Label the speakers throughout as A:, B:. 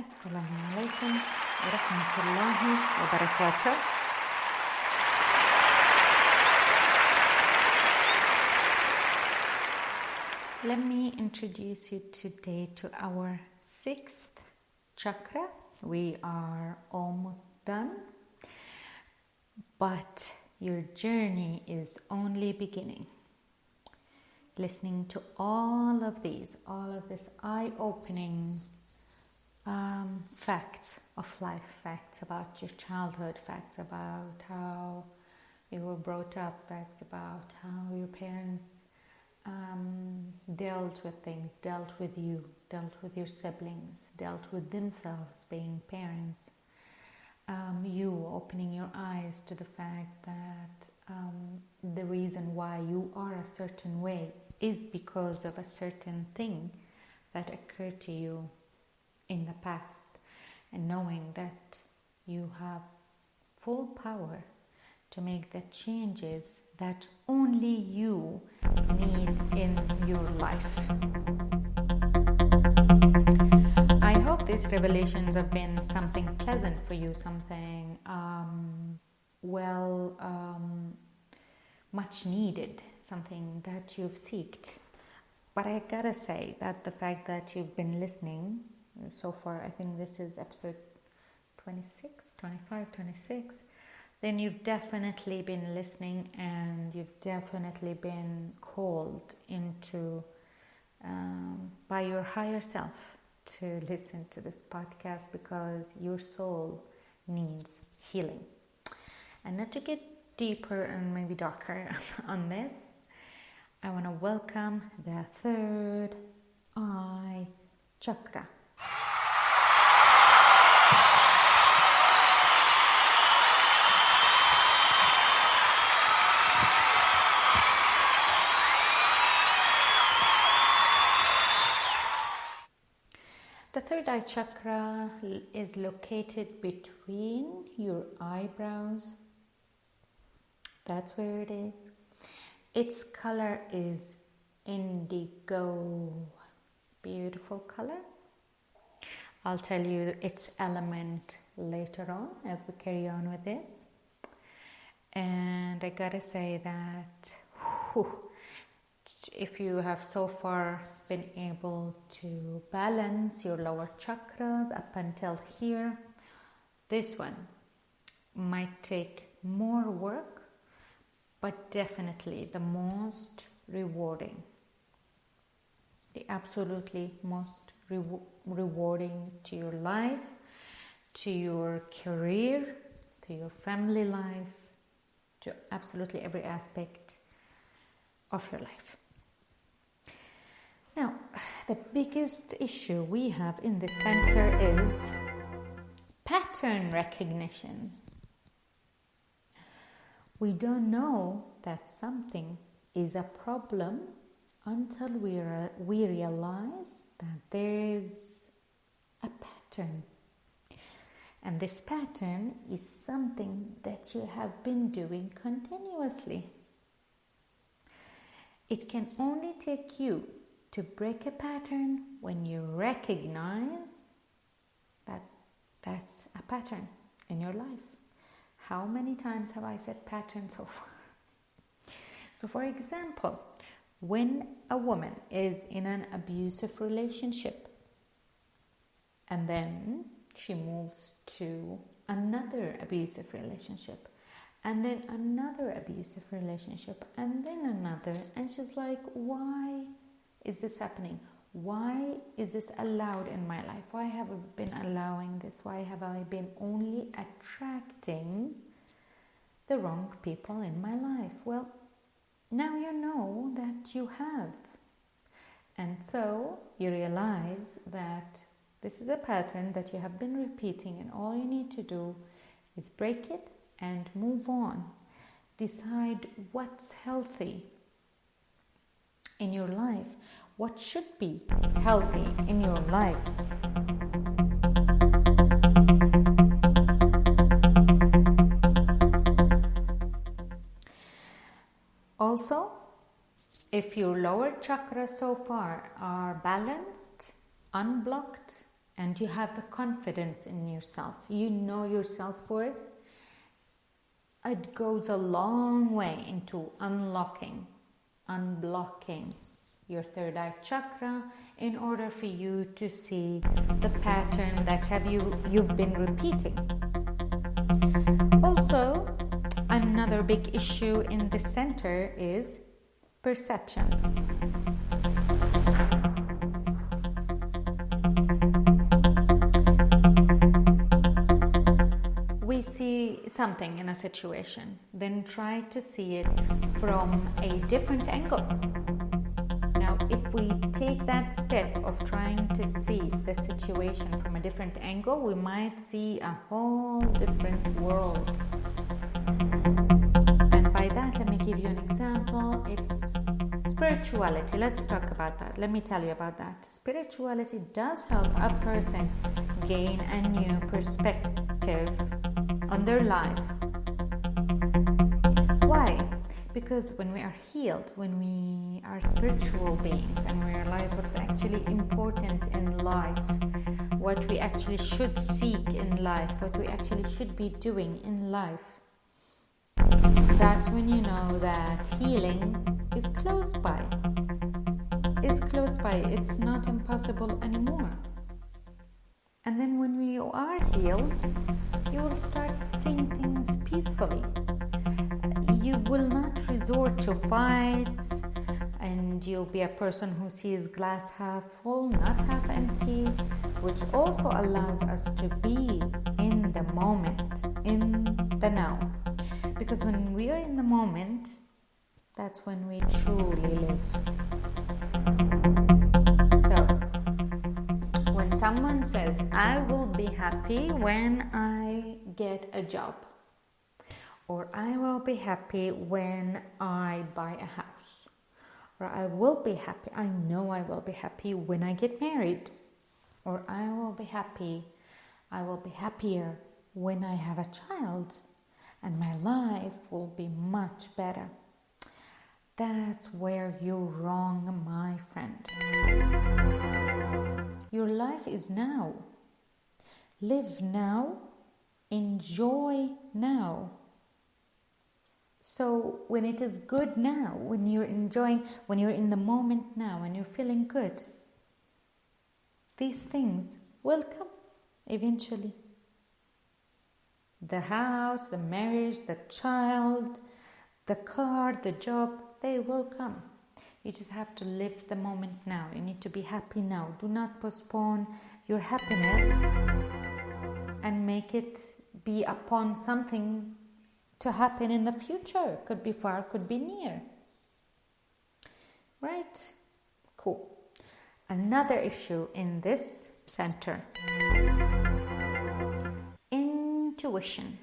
A: Assalamu alaikum wa rahmatullahi wa barakatuh. Let me introduce you today to our sixth chakra. We are almost done, but your journey is only beginning. Listening to all of this eye-opening facts of life, facts about your childhood, facts about how you were brought up, facts about how your parents dealt with things, dealt with you, dealt with your siblings, dealt with themselves being parents. You opening your eyes to the fact that the reason why you are a certain way is because of a certain thing that occurred to you in the past, and knowing that you have full power to make the changes that only you need in your life. I hope these revelations have been something pleasant for you, something much needed, something that you've sought. But I gotta say that the fact that you've been listening so far, I think this is episode 26, then you've definitely been listening, and you've definitely been called into by your higher self to listen to this podcast, because your soul needs healing. And not to get deeper and maybe darker on this, I want to welcome the third eye chakra. The third eye chakra is located between your eyebrows. That's where it is. Its color is indigo. Beautiful color. I'll tell you its element later on as we carry on with this. And I gotta say that if you have so far been able to balance your lower chakras up until here, this one might take more work, but definitely the most rewarding. The absolutely most rewarding to your life, to your career, to your family life, to absolutely every aspect of your life. Now, the biggest issue we have in the center is pattern recognition. We don't know that something is a problem until we realize that there is a pattern. And this pattern is something that you have been doing continuously. It can only take you to break a pattern when you recognize that that's a pattern in your life. How many times have I said pattern so far? So for example, when a woman is in an abusive relationship and then she moves to another abusive relationship, and then another abusive relationship, and then another, and she's like, why is this happening? Why is this allowed in my life? Why have I been allowing this? Why have I been only attracting the wrong people in my life? Well, now you know that you have. And so you realize that this is a pattern that you have been repeating, and all you need to do is break it and move on. Decide what's healthy in your life, what should be healthy in your life. Also, if your lower chakras so far are balanced, unblocked, and you have the confidence in yourself, you know your self-worth, it goes a long way into unblocking your third eye chakra in order for you to see the pattern that you've been repeating. Also, another big issue in this center is perception. We see something in a situation, then try to see it from a different angle. Now, if we take that step of trying to see the situation from a different angle, we might see a whole different world. And by that, let me give you an example. It's spirituality. Let's talk about that. Let me tell you about that. Spirituality does help a person gain a new perspective on their life. Why? Because when we are healed, when we are spiritual beings and we realize what's actually important in life, what we actually should seek in life, what we actually should be doing in life, that's when you know that healing is close by. It's not impossible anymore. And then when you are healed, you will start seeing things peacefully. You will not resort to fights, and you'll be a person who sees glass half full, not half empty, which also allows us to be in the moment, in the now. Because when we are in the moment, that's when we truly live. So, when someone says, I will be happy when I get a job, or I will be happy when I buy a house, or I will be happy, I know I will be happy when I get married, or I will be happier when I have a child, and my life will be much better. That's where you're wrong, my friend. Your life is now. Live now. Enjoy now. So when it is good now, when you're enjoying, when you're in the moment now, when you're feeling good, these things will come eventually. The house, the marriage, the child, the car, the job, they will come. You just have to live the moment now. You need to be happy now. Do not postpone your happiness and make it be upon something to happen in the future. Could be far, could be near. Right? Cool. Another issue in this center. Intuition.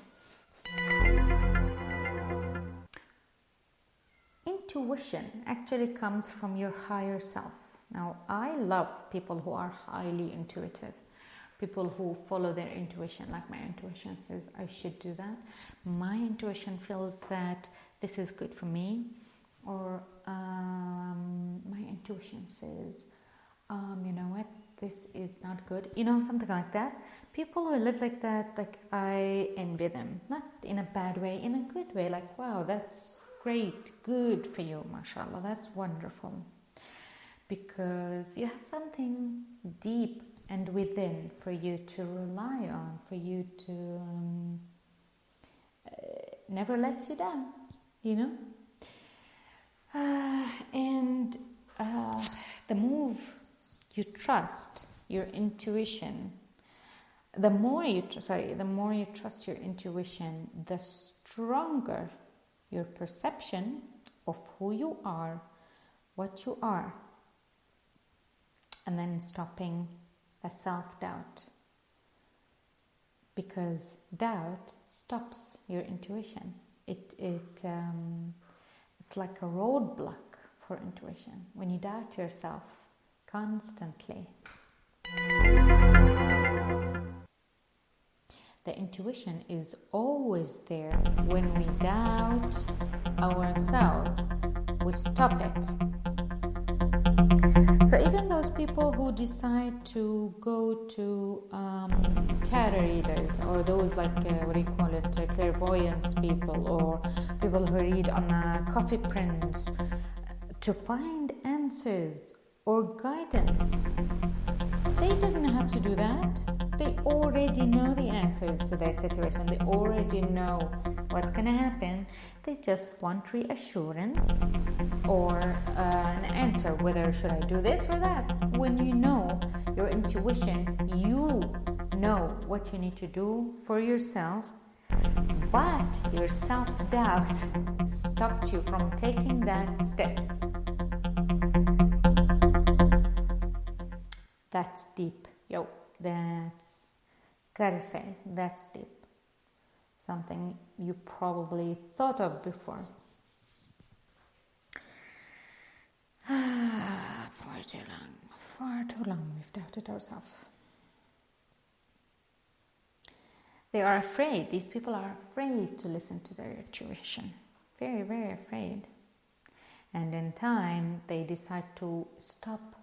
A: Intuition actually comes from your higher self. Now, I love people who are highly intuitive. People who follow their intuition, like my intuition says I should do that. My intuition feels that this is good for me, or my intuition says, you know what, this is not good. Something like that. People who live like that, like I envy them. Not in a bad way, in a good way. Like, wow, that's great, good for you, mashallah. That's wonderful. Because you have something deep and within for you to rely on, for you to never lets you down, and the more you trust your intuition, the more you trust your intuition, the stronger your perception of who you are, what you are, and then stopping the self-doubt, because doubt stops your intuition. It's like a roadblock for intuition when you doubt yourself constantly. The intuition is always there. When we doubt ourselves, we stop it. So even those people who decide to go to tarot readers, or those like, what do you call it, clairvoyance people, or people who read on coffee prints to find answers or guidance, they didn't have to do that. They already know the answers to their situation. They already know what's going to happen. They just want reassurance or an answer, whether should I do this or that. When you know your intuition, you know what you need to do for yourself, but your self-doubt stopped you from taking that step. That's deep. Yo, that's, gotta say, that's deep. Something you probably thought of before. Far too long we've doubted ourselves. They are afraid. These people are afraid to listen to their intuition. Very, very afraid. And in time, they decide to stop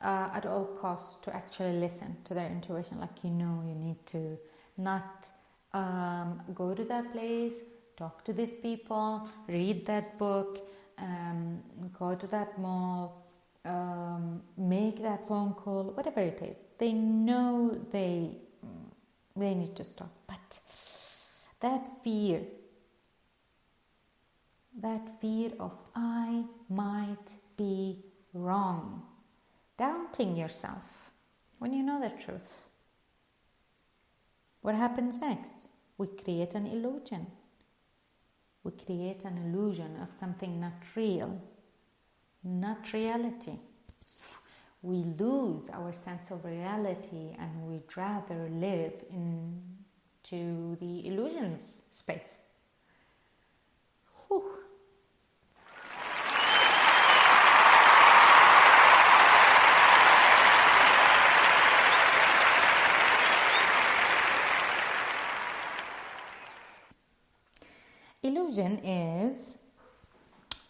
A: at all costs to actually listen to their intuition. Like, you need to not go to that place, talk to these people, read that book, go to that mall, make that phone call, whatever it is. They know they need to stop. But that fear of I might be wrong, doubting yourself when you know the truth. What happens next? We create an illusion. We create an illusion of something not real, not reality. We lose our sense of reality and we'd rather live into the illusions space. Whew. Illusion is,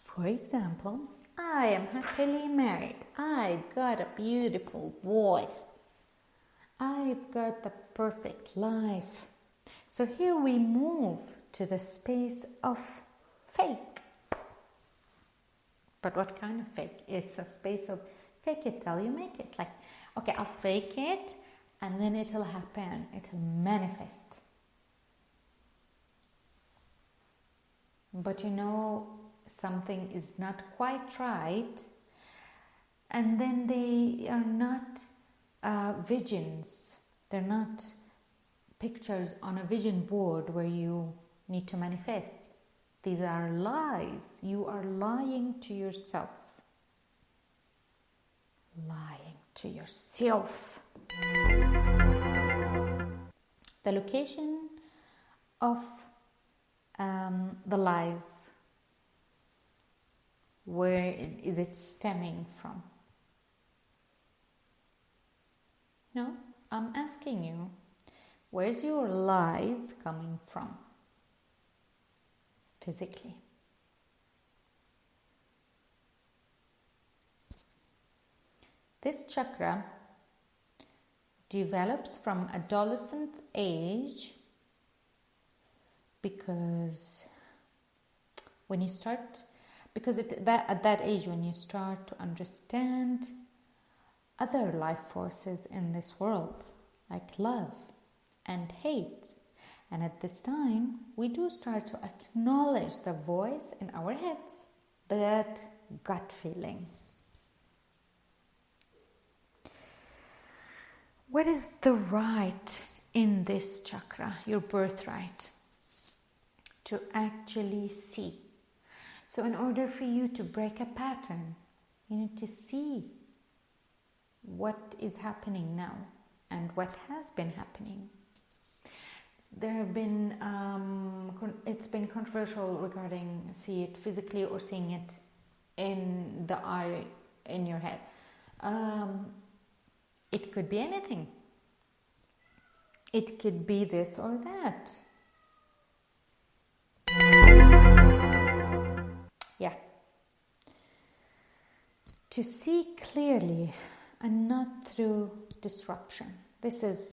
A: for example, I am happily married. I got a beautiful voice. I've got the perfect life. So here we move to the space of fake. But what kind of fake? It's a space of fake it till you make it. Like, okay, I'll fake it and then it'll happen. It'll manifest. But something is not quite right, and then they are not visions. They're not pictures on a vision board where you need to manifest. These are lies. You are lying to yourself. Lying to yourself. The location of the lies. Where is it stemming from? No, I'm asking you, where's your lies coming from? Physically. This chakra develops from adolescent age, because at that age, when you start to understand other life forces in this world, like love and hate, and at this time, we do start to acknowledge the voice in our heads, that gut feeling. What is the right in this chakra, your birthright? To actually see. So in order for you to break a pattern, you need to see what is happening now and what has been happening. There have been, it's been controversial regarding see it physically or seeing it in the eye, in your head. It could be anything. It could be this or that. Yeah. to see clearly and not through disruption. This is